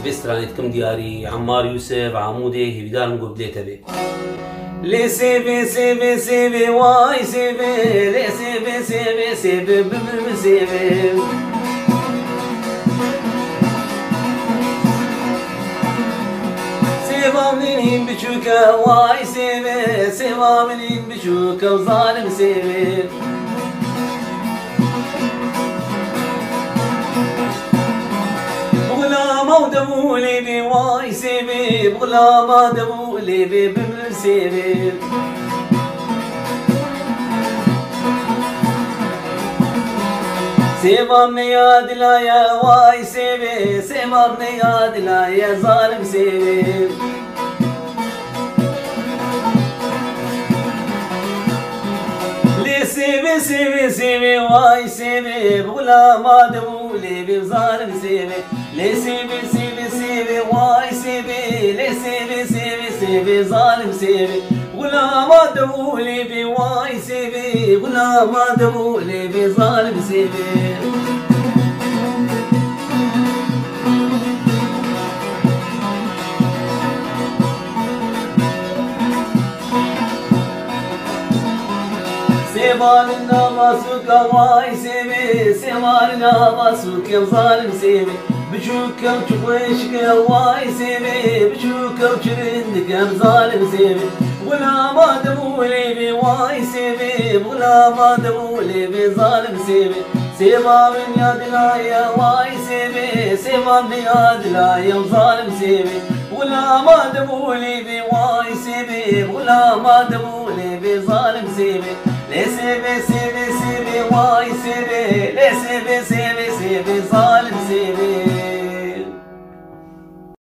سبيسترانيتكم دياري عمار يوسف عمودي هبدار نقول بليتا بي لي سيبي سيبي سيبي واي سيبي لي سيبي سيبي سيبي ببب سيبي سيبا منين بشوكا واي سيبي سيبا منين بشوكا وظالم سيبي ما دبولي بي واي سيبي بغلا ما دبولي بي بمسيبي سيبا من ياد لا يا واي سيبي سيبا من ياد لا يا ظالم سيبي لي سيبي سيبي سيبي واي سيبي بغلا ما دبولي بي ظالم سيبي لي سيبي سيبي سيبي واي سيبي لي سيبي سيبي سيبي ظالم سيبي ولا ما دبولي بي واي سيبي ولا ما دبولي بي ظالم سيبي سيبالنا ماسوكا واي سيبي سيبالنا ماسوكا ظالم سيبي بشوكا وشويشكا واي سيبي بشوكا وشرندكا ظالم سيبي ولا ما دبولي بي واي سيبي ولا ما دبولي بي ظالم سيبي سيبا من ياد لا يا واي سيبي سيبا من ياد لا يا ظالم سيبي ولا ما دبولي بي واي سيبي ولا ما دبولي بي ظالم سيبي لي سيبي سيبي سيبي واي سيبي لي سيبي سيبي سيبي ظالم سيبي